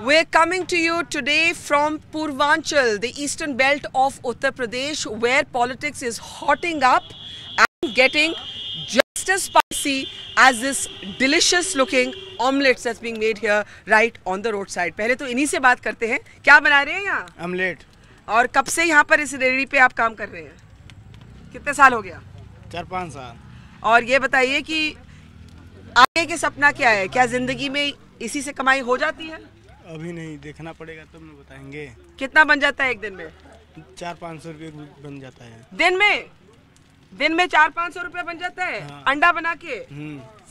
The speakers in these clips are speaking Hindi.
We're coming to you today from Purvanchal, the eastern belt of Uttar Pradesh, where politics is hotting up and getting just as spicy as this delicious looking omelets that's being made here right on the roadside. पहले तो इन्हीं से बात करते हैं, क्या बना रहे हैं यहाँ? ऑमलेट। और कब से यहाँ पर इस रेडी पे आप काम कर रहे हैं? कितने साल हो गया? 4-5 साल। और ये बताइए कि आगे के सपना क्या है? क्या जिंदगी में इसी से कमाई हो जाती है? अभी नहीं, देखना पड़ेगा तब मैं बताएंगे। कितना बन जाता है एक दिन में? 400-500 रुपये बन जाता है। दिन में 400-500 रुपये बन जाता है? हाँ। अंडा बना के?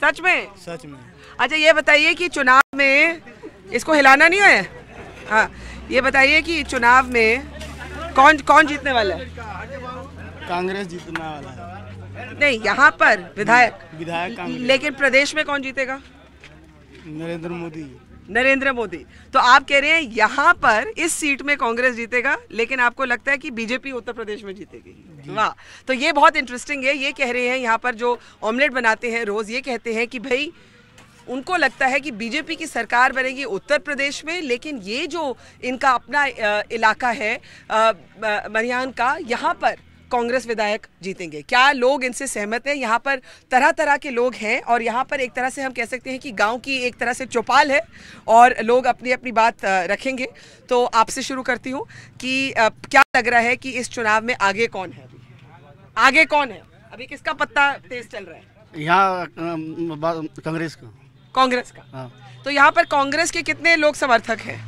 सच में? सच में। अच्छा ये बताइए कि चुनाव में इसको हिलाना नहीं है? हाँ, ये बताइए कि चुनाव में कौन जीतने वाला है? कांग्रेस जीतने वाला है। नहीं, यहाँ पर विधायक कांग्रेस। लेकिन प्रदेश में कौन जीतेगा? नरेंद्र मोदी। तो आप कह रहे हैं यहाँ पर इस सीट में कांग्रेस जीतेगा, लेकिन आपको लगता है कि बीजेपी उत्तर प्रदेश में जीतेगी। वाह, तो ये बहुत इंटरेस्टिंग है। ये कह रहे हैं यहाँ पर जो ऑमलेट बनाते हैं रोज, ये कहते हैं कि भाई उनको लगता है कि बीजेपी की सरकार बनेगी उत्तर प्रदेश में, लेकिन ये जो इनका अपना इलाका है मरियान का, यहाँ पर कांग्रेस विधायक जीतेंगे। क्या लोग इनसे सहमत हैं? यहाँ पर तरह तरह के लोग हैं और यहाँ पर एक तरह से हम कह सकते हैं कि गांव की एक तरह से चौपाल है और लोग अपनी अपनी बात रखेंगे। तो आपसे शुरू करती हूँ कि क्या लग रहा है कि इस चुनाव में आगे कौन है? आगे कौन है? अभी किसका पत्ता तेज चल रहा है? यहाँ कांग्रेस का। हाँ। तो यहाँ पर कांग्रेस के कितने लोग समर्थक हैं?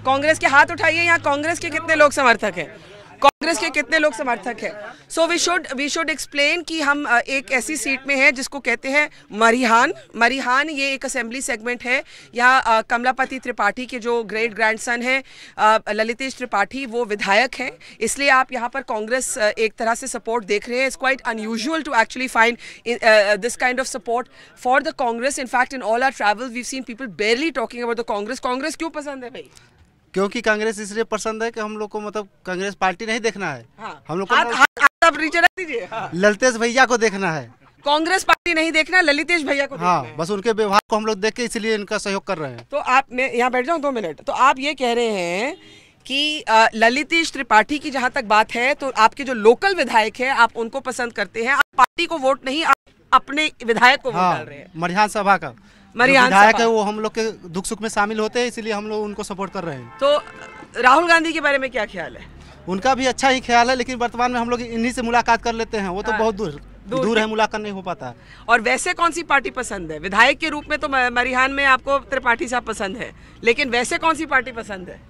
कांग्रेस के हाथ उठाइए। यहाँ कांग्रेस के कितने लोग समर्थक हैं? कांग्रेस के कितने लोग समर्थक हैं? सो वी शुड एक्सप्लेन कि हम एक ऐसी सीट में हैं जिसको कहते हैं मरिहान। ये एक असेंबली सेगमेंट है। यहाँ कमलापति त्रिपाठी के जो ग्रेट ग्रैंडसन हैं ललितेश त्रिपाठी, वो विधायक हैं। इसलिए आप यहाँ पर कांग्रेस एक तरह से सपोर्ट देख रहे हैं। It's quite unusual to actually find this kind of support for the Congress. In fact in all our travels we have seen people barely talking about the Congress. Congress क्यों पसंद है भाई? क्योंकि कांग्रेस इसलिए पसंद है कि हम लोग को मतलब कांग्रेस पार्टी नहीं देखना है। हाँ। हम लोग को हाँ। ललितेश भैया को देखना है। कांग्रेस पार्टी नहीं देखना, ललितेश भैया को देखना है। बस उनके व्यवहार को हम लोग देख के इसलिए इनका सहयोग कर रहे हैं। तो आप, मैं यहाँ बैठ जाऊँ 2 मिनट। तो आप ये कह रहे हैं कि ललितेश त्रिपाठी की जहाँ तक बात है, तो आपके जो लोकल विधायक है आप उनको पसंद करते हैं। आप पार्टी को वोट नहीं, आप अपने विधायक को वोट डाल रहे हैं। मरिहान सभा का विधायक है वो हम लोग के दुख सुख में शामिल होते हैं, इसलिए हम लोग उनको सपोर्ट कर रहे हैं। तो राहुल गांधी के बारे में क्या ख्याल है? उनका भी अच्छा ही ख्याल है, लेकिन वर्तमान में हम लोग इन्हीं से मुलाकात कर लेते हैं। वो तो बहुत दूर है, मुलाकात नहीं हो पाता। और वैसे कौन सी पार्टी पसंद है? विधायक के रूप में तो मरिहान में आपको त्रिपाठी साहब पसंद है, लेकिन वैसे कौन सी पार्टी पसंद है?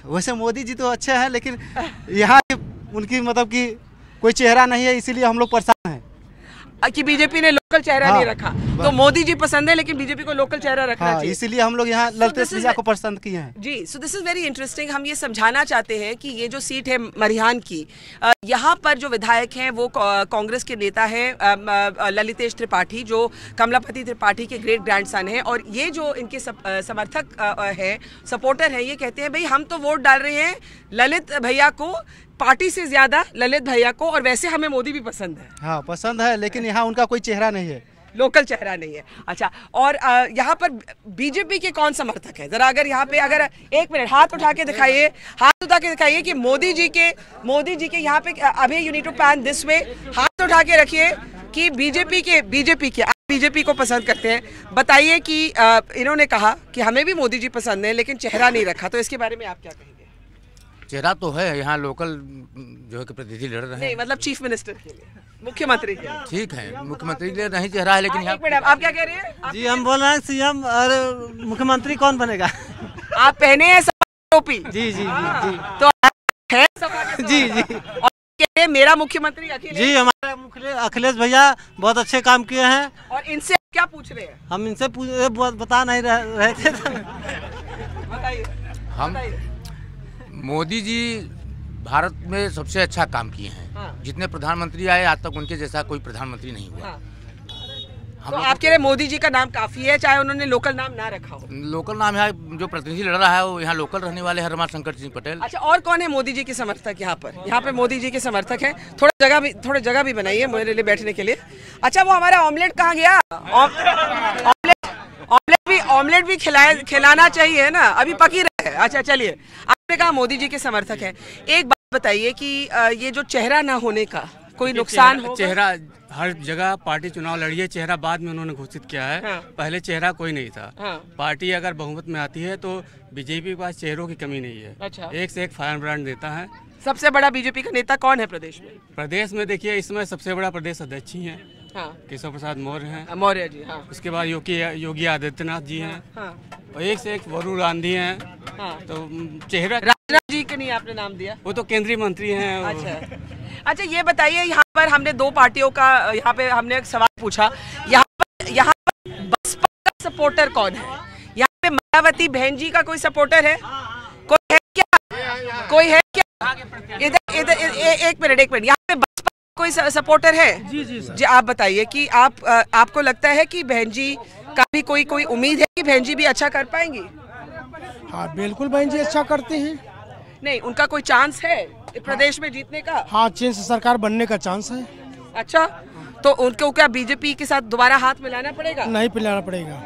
वैसे मोदी जी तो अच्छे हैं, लेकिन यहाँ उनकी मतलब की कोई चेहरा नहीं है, इसीलिए हम लोग परेशान हैं कि बीजेपी ने लोकल चेहरा नहीं रखा। तो मोदी जी पसंद है, लेकिन बीजेपी को लोकल चेहरा रखना चाहिए। इसीलिए हम लोग यहाँ ललितेश भैया को पसंद किए हैं। जी, so this is very interesting. हम ये समझाना चाहते हैं कि ये जो सीट है मरिहान की, यहाँ पर जो विधायक हैं वो कांग्रेस के नेता हैं ललितेश त्रिपाठी, जो कमलापति त्रिपाठी के ग्रेट ग्रैंडसन हैं। और ये जो इनके समर्थक है, सपोर्टर है, ये कहते हैं भाई हम तो वोट डाल रहे हैं ललित भैया को, पार्टी से ज्यादा ललित भैया को, और वैसे हमें मोदी भी पसंद है। हाँ, पसंद है, लेकिन यहाँ उनका कोई चेहरा नहीं है, लोकल चेहरा नहीं है। अच्छा, और यहाँ पर बीजेपी के कौन समर्थक है? जरा अगर यहाँ पे अगर 1 मिनट हाथ उठा के दिखाइए, कि मोदी जी के यहाँ पे अभी you need to pan this way, हाथ उठा के रखिए कि बीजेपी के आप बीजेपी को पसंद करते हैं। बताइए कि इन्होंने कहा कि हमें भी मोदी जी पसंद है, लेकिन चेहरा नहीं रखा, तो इसके बारे में आप क्या कहेंगे? चेहरा तो है, यहाँ लोकल जो है कि प्रतिनिधि लड़ रहे हैं। नहीं, मतलब चीफ मिनिस्टर के लिए, मुख्यमंत्री के लिए। ठीक है, मुख्यमंत्री के लिए नहीं चेहरा है, लेकिन एक मिनट, आप क्या कह रहे हैं? जी, हम बोल रहे हैं सीएम और मुख्यमंत्री कौन बनेगा? आप पहने हैं टोपी? जी जी जी जी। तो है जी जी। और मेरा मुख्यमंत्री अखिलेश जी, हमारे अखिलेश भैया बहुत अच्छे काम किए हैं। और इनसे क्या पूछ रहे हैं? हम इनसे बता नहीं रहे थे। बताइए। हम मोदी जी भारत में सबसे अच्छा काम किए हैं। हाँ। जितने प्रधानमंत्री आए आज तक उनके जैसा कोई प्रधानमंत्री नहीं हुआ। हाँ। तो आपके लिए मोदी जी का नाम काफी है, चाहे उन्होंने लोकल नाम ना रखा हो? लोकल नाम है, जो प्रतिनिधि लड़ रहा है वो यहाँ लोकल रहने वाले हैं, रमाशंकर सिंह पटेल। अच्छा, और कौन है मोदी जी के समर्थक यहाँ पर? यहाँ पे मोदी जी के समर्थक हैं। थोड़ा जगह भी बनाइए मेरे लिए बैठने के लिए। अच्छा, वो हमारा ऑमलेट कहाँ गया? ऑमलेट ऑमलेट भी खिलाना चाहिए ना, अभी पकी रहे। अच्छा चलिए, आपने कहा मोदी जी के समर्थक हैं, एक बात बताइए कि ये जो चेहरा ना होने का कोई नुकसान होगा? चेहरा हर जगह पार्टी चुनाव लड़ी है, चेहरा बाद में उन्होंने घोषित किया है। हाँ। पहले चेहरा कोई नहीं था। हाँ। पार्टी अगर बहुमत में आती है तो बीजेपी के पास चेहरों की कमी नहीं है। अच्छा। एक से एक फायर ब्रांड देता है। सबसे बड़ा बीजेपी का नेता कौन है प्रदेश में? प्रदेश में देखिए इसमें सबसे बड़ा प्रदेश अध्यक्ष ही हैं, हाँ। केशव प्रसाद मौर्य हैं। मौर्य जी, हाँ। उसके बाद योगी आदित्यनाथ जी हैं, हाँ। और एक से एक वरुण गांधी हैं। हाँ। तो चेहरा राजनाथ जी के नहीं आपने नाम दिया? वो तो केंद्रीय मंत्री हैं। अच्छा ये बताइए, यहाँ पर हमने दो पार्टियों का, यहाँ पे हमने एक सवाल पूछा, यहाँ पर बसपा का सपोर्टर कौन है? यहाँ पे मायावती बहन जी का कोई सपोर्टर है? कोई है क्या? कोई है क्या? इधर एक मिनट, यहाँ पे बसपा का कोई सपोर्टर है? जी आप बताइए कि आपको लगता है कि बहन जी का भी कोई उम्मीद है कि बहन जी भी अच्छा कर पाएंगी? हाँ बिल्कुल बहन जी अच्छा करते हैं। नहीं, उनका कोई चांस है प्रदेश में जीतने का? हाँ, चीन से सरकार बनने का चांस है। अच्छा, तो उनको क्या बीजेपी के साथ दोबारा हाथ मिलाना पड़ेगा? नहीं पिलाना पड़ेगा।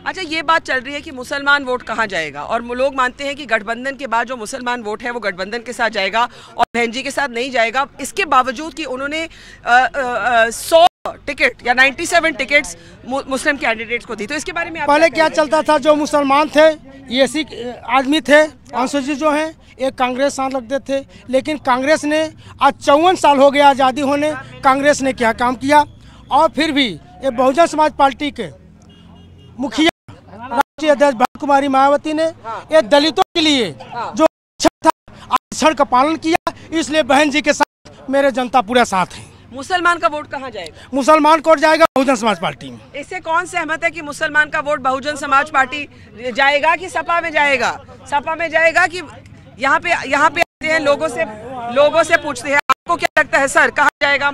अच्छा, ये बात चल रही है कि मुसलमान वोट कहाँ जाएगा, और लोग मानते हैं कि गठबंधन के बाद जो मुसलमान वोट है वो गठबंधन के साथ जाएगा और बहन जी के साथ नहीं जाएगा। इसके बावजूद कि उन्होंने 100 टिकट या 97 टिकट्स मुस्लिम कैंडिडेट्स को दी, तो इसके बारे में पहले क्या चलता था, जो मुसलमान थे ये ऐसी आदमी थे, अनुसूचित जो हैं, एक कांग्रेस साथ लगते थे। लेकिन कांग्रेस ने आज 54 साल हो गया आज़ादी होने, कांग्रेस ने क्या काम किया। और फिर भी ये बहुजन समाज पार्टी के मुखिया राष्ट्रीय अध्यक्ष भारत कुमारी मायावती ने ये दलितों के लिए जो अच्छा था आरक्षण का पालन किया, इसलिए बहन जी के साथ मेरे जनता पूरा साथ है। मुसलमान का वोट कहाँ जाएगा? मुसलमान को जाएगा बहुजन समाज पार्टी में। इससे कौन सहमत है कि मुसलमान का वोट बहुजन समाज पार्टी जाएगा कि सपा में जाएगा? सपा में जाएगा कि यहाँ पे आते हैं, लोगों से पूछते हैं, आपको क्या लगता है सर, कहाँ जाएगा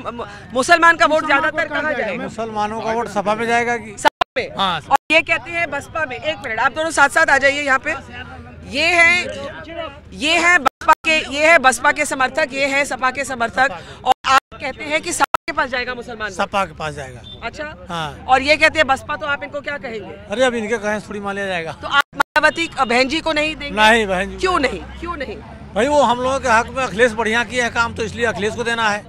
मुसलमान का वोट? ज्यादातर कहाँ जाएगा? मुसलमानों का वोट सपा में जाएगा कि सपा में? हाँ। और ये कहते हैं बसपा में। एक मिनट, आप दोनों साथ साथ आ जाइए यहाँ पे। ये है बसपा के समर्थक, ये है सपा के समर्थक, और आप कहते हैं कि सपा के पास जाएगा मुसलमान? सपा के पास जाएगा। अच्छा, हाँ। और ये कहते हैं बसपा, तो आप इनको क्या कहेंगे? अरे अब इनके कहें थोड़ी मान लिया जाएगा। तो आप मायावती बहन जी को नहीं देंगे? नहीं बहन जी। क्यों नहीं? भाई वो हम लोगों के हक में अखिलेश बढ़िया किए हैं काम, तो इसलिए अखिलेश को देना है।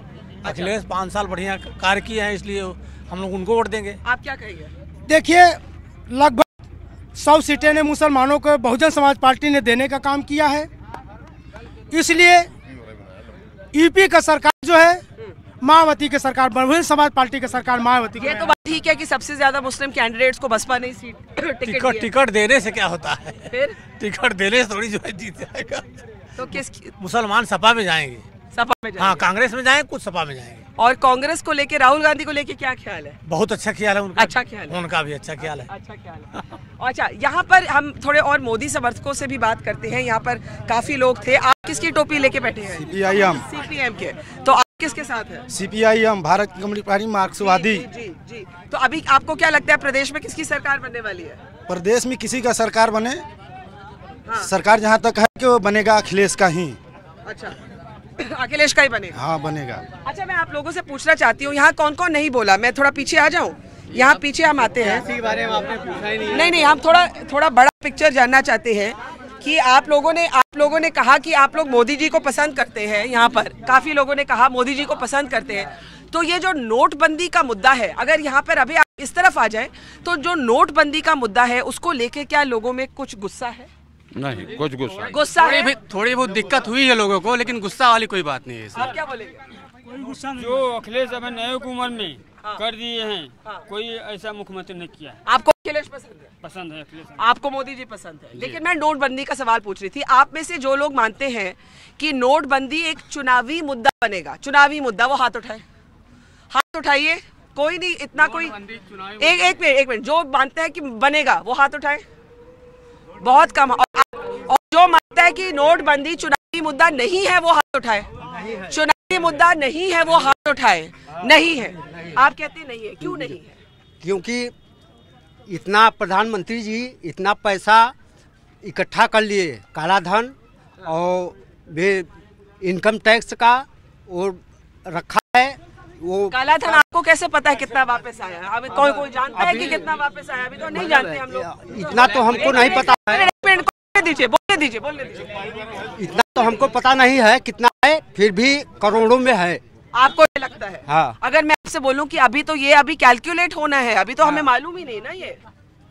अखिलेश 5 साल बढ़िया कार्य किए हैं, इसलिए हम लोग उनको वोट देंगे। आप क्या कहेंगे? देखिए, लगभग 100 सीटें ने मुसलमानों को बहुजन समाज पार्टी ने देने का काम किया है। इसलिए यूपी का सरकार जो है मायावती की सरकार, बहुजन समाज पार्टी की सरकार मायावती। ये तो बात ठीक है कि सबसे ज्यादा मुस्लिम कैंडिडेट्स को बसपा ने टिकट देने से क्या होता है? फिर टिकट देने से थोड़ी जो है जीत जाएगा। तो किस मुसलमान सपा में जाएंगे? सपा में जाएंगे। हाँ, कांग्रेस में जाएंगे, कुछ सपा में जाएंगे। और कांग्रेस को लेके, राहुल गांधी को लेके क्या ख्याल है? बहुत अच्छा ख्याल है उनका। अच्छा ख्याल है। उनका भी अच्छा ख्याल है। अच्छा ख्याल है। अच्छा, यहाँ पर हम थोड़े और मोदी समर्थकों से भी बात करते हैं। यहाँ पर काफी लोग थे। आप किसकी टोपी लेके बैठे हैं? CPIM के। तो आप किसके साथ है? CPIM, भारत कम्युनिस्ट पार्टी, मार्क्सवादी। जी। तो अभी आपको क्या लगता है प्रदेश में किसकी सरकार बनने वाली है? प्रदेश में किसी का सरकार बने, हाँ। सरकार जहाँ तक है कि वो बनेगा अखिलेश का ही। अच्छा, अखिलेश का ही बनेगा? हाँ बनेगा। अच्छा, मैं आप लोगों से पूछना चाहती हूँ, यहाँ कौन कौन नहीं बोला? मैं थोड़ा पीछे आ जाऊँ, यहाँ पीछे हम आते हैं। इसी बारे में आपने पूछा ही नहीं। नहीं, हम थोड़ा बड़ा पिक्चर जानना चाहते हैं कि आप लोगों ने कहा कि आप लोग मोदी जी को पसंद करते हैं। यहाँ पर काफी लोगों ने कहा मोदी जी को पसंद करते हैं। तो ये जो नोटबंदी का मुद्दा है, अगर यहाँ पर अभी आप इस तरफ आ जाए, तो जो नोटबंदी का मुद्दा है उसको लेके क्या लोगों में कुछ गुस्सा है? नहीं, कुछ गुस्सा है? थोड़ी बहुत दिक्कत हुई है लोगों को, लेकिन गुस्सा वाली कोई बात नहीं है इसमें। आप क्या बोलेंगे? जो अखिलेश अपने नए उम्र में हाँ। कर दिए हैं, हाँ। कोई ऐसा मुख्यमंत्री ने किया है। आपको अखिलेश पसंद है? पसंद है अखिलेश। आपको मोदी जी पसंद है, लेकिन मैं नोटबंदी का सवाल पूछ रही थी। आप में से जो लोग मानते हैं कि नोटबंदी एक चुनावी मुद्दा बनेगा, चुनावी मुद्दा, वो हाथ उठाए। हाथ उठाइए। कोई नहीं, इतना कोई एक मिनट जो मानते हैं कि बनेगा वो हाथ उठाए। बहुत कम। और जो मानता है कि नोटबंदी चुनावी मुद्दा नहीं है वो हाथ उठाए। चुनावी मुद्दा नहीं है वो हाथ उठाए। नहीं है, आप कहते नहीं है, क्यों नहीं है? क्योंकि इतना प्रधानमंत्री जी इतना पैसा इकट्ठा कर लिए, काला धन और इनकम टैक्स का और रखा है, वो काला धन आपको कैसे पता है कितना वापस आया? अभी कोई जानता है कि कितना वापस आया? अभी तो नहीं जानते हम लोग। इतना तो हमको नहीं पता है। बोलने दीजिए। इतना तो हमको पता नहीं है कितना है, फिर भी करोड़ों में है। आपको ये लगता है? हाँ। अगर मैं आपसे बोलूं कि अभी तो ये अभी कैलकुलेट होना है, अभी तो हमें मालूम ही नहीं ना ये,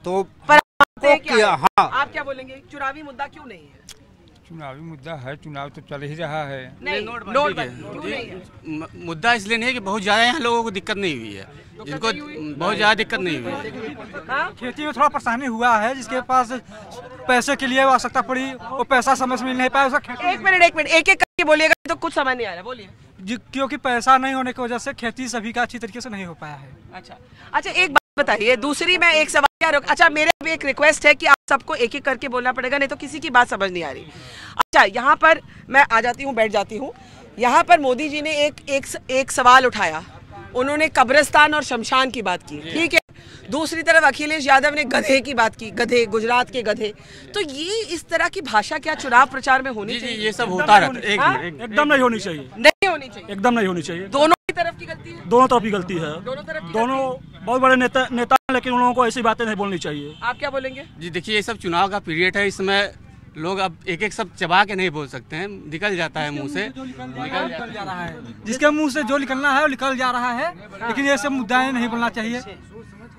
तो पर हाँ। आप क्या बोलेंगे? चुनावी मुद्दा क्यों नहीं है? चुनावी मुद्दा है, चुनाव तो चल ही रहा है। मुद्दा इसलिए नहीं है कि बहुत ज़्यादा यहाँ लोगों को दिक्कत नहीं हुई है, जिनको बहुत ज़्यादा दिक्कत नहीं हुई है। खेती में थोड़ा परेशानी हुआ है, जिसके पास पैसे के लिए आवश्यकता पड़ी, वो पैसा समय से मिल नहीं पाया। एक मिनट एक करके बोलिएगा तो कुछ समझ नहीं आ रहा, बोलिए। क्योंकि पैसा नहीं होने की वजह से खेती सभी का अच्छी तरीके से नहीं हो पाया है। अच्छा एक बात बताइए, दूसरी मैं एक सवाल अच्छा मेरे भी एक रिक्वेस्ट है कि आप सबको एक एक करके बोलना पड़ेगा, नहीं तो किसी की बात समझ नहीं आ रही। अच्छा यहाँ पर मैं आ जाती हूँ, बैठ जाती हूँ। यहाँ पर मोदी जी ने एक सवाल उठाया, उन्होंने कब्रिस्तान और शमशान की बात की, ठीक है। दूसरी तरफ अखिलेश यादव ने गधे की बात की, गधे, गुजरात के गधे। तो ये इस तरह की भाषा क्या चुनाव प्रचार में होनी चाहिए? ये सब होता रहता है। एकदम नहीं होनी चाहिए, नहीं होनी चाहिए, एकदम नहीं होनी चाहिए। दोनों की तरफ की गलती है, दोनों तरफ की गलती है। दोनों बहुत बड़े नेता हैं, लेकिन उन लोगों को ऐसी बातें नहीं बोलनी चाहिए। आप क्या बोलेंगे? जी देखिए, ये सब चुनाव का पीरियड है, इसमें लोग अब एक सब चबा के नहीं बोल सकते हैं, निकल जाता है मुंह से, निकल जा रहा है। जिसके मुंह से जो निकलना है वो निकल जा रहा है, लेकिन ये सब मुद्दाएं नहीं बोलना चाहिए।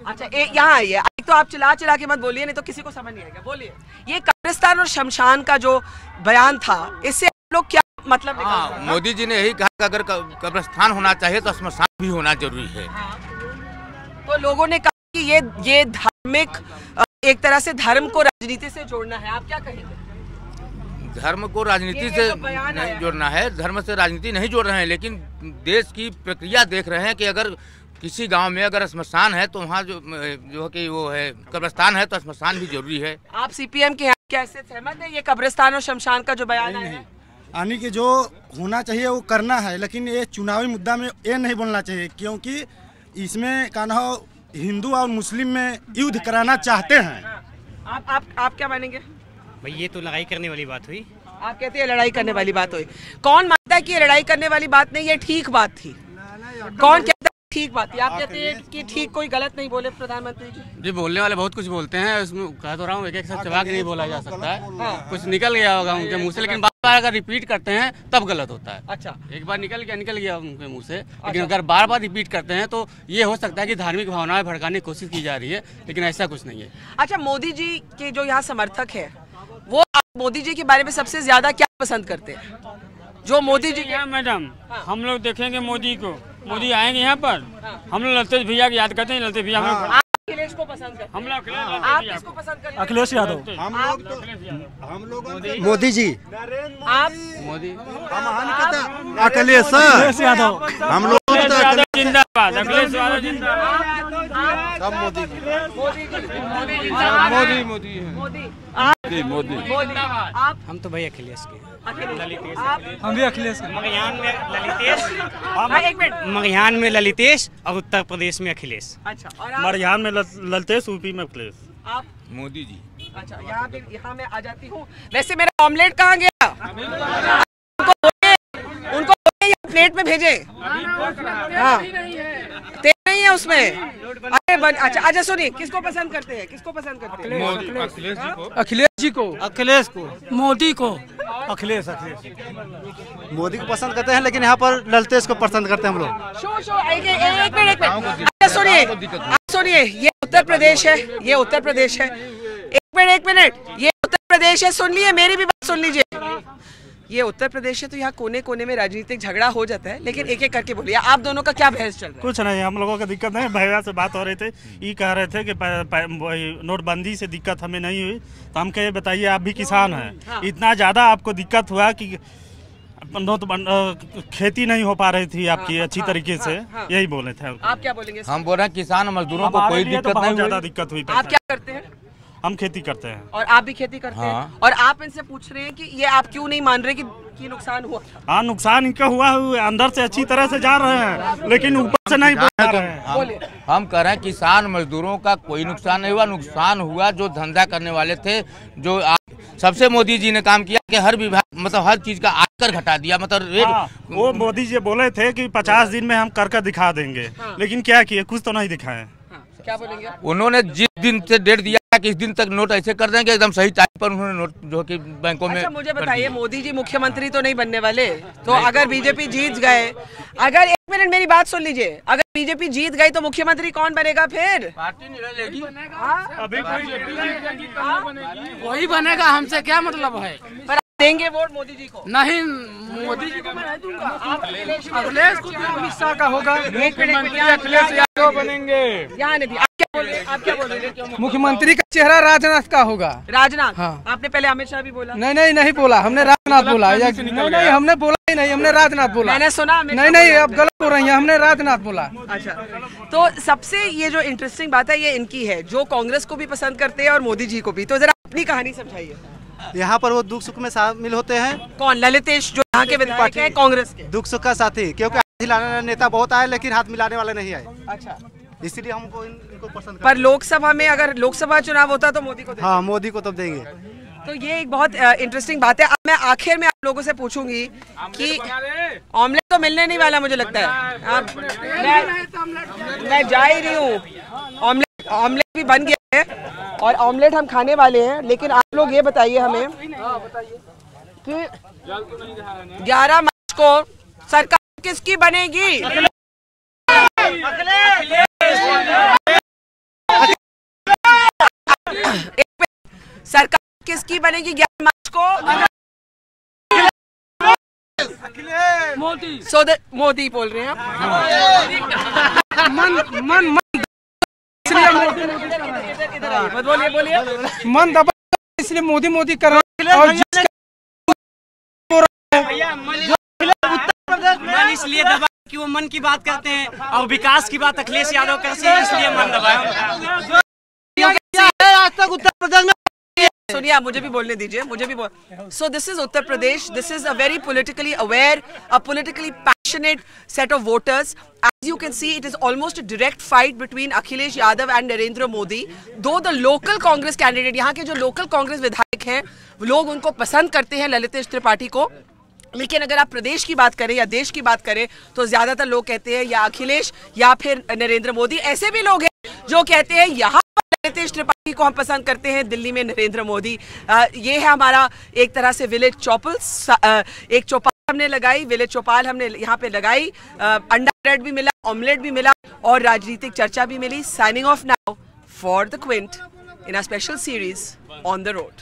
अच्छा यहाँ आइए, तो आप चिल्ला के मत बोलिए, नहीं तो किसी को समझ नहीं आएगा। बोलिए, ये कब्रिस्तान और शमशान का जो बयान था, इससे आप लोग क्या मतलब? मोदी जी ने यही कहा कि अगर कब्रिस्तान होना चाहिए तो श्मशान भी होना जरूरी है। तो लोगों ने कहा कि ये धार्मिक, एक तरह से धर्म को राजनीति से जोड़ना है, आप क्या कहेंगे? धर्म को राजनीति से नहीं जोड़ना है, धर्म से राजनीति नहीं जोड़ रहे हैं, लेकिन देश की प्रक्रिया देख रहे हैं कि अगर किसी गांव में अगर श्मशान है तो वहाँ जो कि वो है कब्रिस्तान है, तो श्मशान भी जरूरी है। आप सीपीएम के यहाँ क्या इससे सहमत है? ये कब्रिस्तान और शमशान का जो बयान है, यानी कि जो होना चाहिए वो करना है, लेकिन ये चुनावी मुद्दा में ये नहीं बोलना चाहिए, क्योंकि इसमें कान्हा हिंदू और मुस्लिम में युद्ध कराना चाहते हैं। आप क्या मानेंगे? भाई ये तो लड़ाई करने वाली बात हुई। आप कहते हैं लड़ाई करने वाली बात हुई। कौन मानता है कि ये लड़ाई करने वाली बात नहीं, ये ठीक बात थी? कौन कहता है ठीक बात थी? आप कहते हैं कि ठीक, कोई गलत नहीं बोले प्रधानमंत्री जी? जी बोलने वाले बहुत कुछ बोलते हैं, उसमें कह तो रहा हूँ एक साथ चबा के नहीं बोला जा सकता है। कुछ निकल गया होगा उनके मुंह से, लेकिन बार बार अगर रिपीट करते हैं तब गलत होता है। अच्छा, एक बार निकल गया उनके मुंह से, लेकिन अगर बार बार रिपीट करते हैं तो ये हो सकता है कि धार्मिक भावनाएं भड़काने की कोशिश की जा रही है, लेकिन ऐसा कुछ नहीं है। अच्छा, मोदी जी के जो यहाँ समर्थक है, वो मोदी जी के बारे में सबसे ज्यादा क्या पसंद करते हैं? जो मोदी जी यहाँ मैडम, हम लोग देखेंगे मोदी को, मोदी आएंगे यहाँ पर, हम लोग ललतेज भैया की याद करते हैं। ललतेज भैया अखिलेश को पसंद करते हैं। हम लोग आप किसको पसंद करते हैं? अखिलेश यादव। हम लोग मोदी जी। आप मोदी अखिलेश यादव। हम लोग जिंदाबाद, अखिलेश यादव जिंदाबाद। सब मोदी मोदी। आप? हम तो भाई अखिलेश के। हम भी अखिलेश के। मगहियान में ललितेश, एक मिनट। मगहियान में ललितेश और उत्तर प्रदेश में अखिलेश। अच्छा, और आप? मरहियान में ललतेश, यूपी में अखिलेश। आप? मोदी जी। अच्छा, यहाँ मैं आ जाती हूँ। वैसे मेरा ऑमलेट कहाँ गया? उनको प्लेट में भेजे। हाँ, तेल नहीं है उसमें। अच्छा सुनिए, किसको पसंद करते हैं? अखिलेश जी को। मोदी को। अखिलेश मोदी को पसंद करते हैं, लेकिन यहाँ पर ललतेश को पसंद करते हैं हम लोग। एक मिनट। अच्छा सुनिए, ये उत्तर प्रदेश है, एक मिनट, ये उत्तर प्रदेश है। सुन लिए, मेरी भी बात सुन लीजिए। ये उत्तर प्रदेश है, तो यहाँ कोने कोने में राजनीतिक झगड़ा हो जाता है, लेकिन एक एक करके बोलिए, आप दोनों का क्या बहस चल रहा है? कुछ नहीं, हम लोगों का दिक्कत नहीं। भैया से बात हो रही थी, ये कह रहे थे कि नोटबंदी से दिक्कत हमें नहीं हुई, तो हम कहे बताइए, आप भी किसान हैं, इतना ज़्यादा आपको दिक्कत हुआ कि खेती नहीं हो पा रही थी आपकी अच्छी तरीके से, यही बोले थे। आप क्या बोलेंगे? हम बोल रहे हैं किसान मजदूरों को कोई दिक्कत नहीं, ज़्यादा दिक्कत हुई। आप क्या करते हैं? हम खेती करते हैं। और आप भी खेती करते हैं? और आप इनसे पूछ रहे हैं कि ये आप क्यों नहीं मान रहे कि नुकसान हुआ? हाँ, नुकसान इनका हुआ, अंदर से अच्छी तरह से जा रहे हैं, लेकिन ऊपर से नहीं बोल रहे हैं। हम कह रहे हैं किसान मजदूरों का कोई नुकसान नहीं हुआ। नुकसान हुआ जो धंधा करने वाले थे, जो सबसे मोदी जी ने काम किया कि हर विभाग, मतलब हर चीज का कर घटा दिया, मतलब रेट। वो मोदी जी बोले थे कि 50 दिन में हम कर दिखा देंगे, लेकिन क्या किए, कुछ तो नहीं दिखाए। क्या बोलेंगे? उन्होंने जिस दिन से डेट दिया कि इस दिन तक नोट ऐसे कर देंगे, एकदम सही टाइम पर उन्होंने नोट जो कि बैंकों में। अच्छा मुझे बताइए, मोदी जी मुख्यमंत्री तो नहीं बनने वाले, तो अगर बीजेपी जीत गए, अगर 1 मिनट मेरी बात सुन लीजिए, अगर बीजेपी जीत गई तो मुख्यमंत्री कौन बनेगा फिर? पार्टी नहीं रहेगी। अभी वही बनेगा, हमसे क्या मतलब है? पर देंगे वोट मोदी जी को? नहीं, मोदी जी को मैं नहीं दूंगा। अखिलेश को अमित शाह का होगा, अखिलेश यादव बनेंगे। यहाँ नहीं, आप क्या बोल रहे हैं? आप क्या बोल रहे हैं? मुख्यमंत्री का चेहरा राजनाथ का होगा। राजनाथ? हाँ। आपने पहले अमित शाह भी बोला। नहीं बोला, हमने राजनाथ बोला। नहीं, हमने बोला ही नहीं, हमने राजनाथ बोला। मैंने सुना नहीं, अब गलत हो रही है, हमने राजनाथ बोला। अच्छा, तो सबसे ये जो इंटरेस्टिंग बात है ये इनकी है, जो कांग्रेस को भी पसंद करते हैं और मोदी जी को भी। तो जरा अपनी कहानी समझाइए। यहाँ पर वो दुख सुख में शामिल होते हैं। कौन? ललितेश, जो यहाँ के विधायक हैं कांग्रेस के। दुख सुख का साथी, क्योंकि हाथ हिलाने नेता बहुत आए लेकिन हाथ मिलाने वाले नहीं आए। अच्छा, इसीलिए हमको इनको पसंद। पर लोकसभा में अगर लोकसभा चुनाव होता तो मोदी को देंगे। हाँ, मोदी को तब देंगे। तो ये एक बहुत इंटरेस्टिंग बात है। अब मैं आखिर में आप लोगों से पूछूंगी कि ऑमलेट तो मिलने नहीं वाला मुझे लगता है। मैं जा ही रही हूँ, ऑमलेट भी बन गया है और ऑमलेट हम खाने वाले हैं, लेकिन आप लोग ये बताइए हमें कि 11 मार्च को सरकार किसकी बनेगी? सरकार किसकी बनेगी 11 मार्च को? मोदी। मोदी बोल रहे हैं बोलिए। मन दबा, इसलिए मोदी कर रहे हैं। मन इसलिए दबा कि वो मन की बात करते हैं और विकास की बात अखिलेश यादव करते हैं, इसलिए मन दबाया। आज तक उत्तर प्रदेश में सुनिए, मुझे भी बोलने दीजिए, मुझे भी बोल। सो this is Uttar Pradesh, this is a very politically aware, a politically passionate set of voters. As you can see, it is almost a direct fight between Akhilesh Yadav and Narendra Modi. Though the local Congress candidate, यहाँ के जो local Congress विधायक हैं, लोग उनको पसंद करते हैं, ललितेश त्रिपाठी को, लेकिन अगर आप प्रदेश की बात करें या देश की बात करें तो ज्यादातर लोग कहते हैं या अखिलेश या फिर नरेंद्र मोदी। ऐसे भी लोग हैं जो कहते हैं यहाँ ललितेश त्रिपाठी को हम पसंद करते हैं, दिल्ली में नरेंद्र मोदी। ये है हमारा एक तरह से विलेज चौपल्स। एक चौपाल हमने लगाई, विलेज चौपाल हमने यहाँ पे लगाई, अंडा ब्रेड भी मिला, ऑमलेट भी मिला और राजनीतिक चर्चा भी मिली। Signing off now for the Quint in a special series on the road.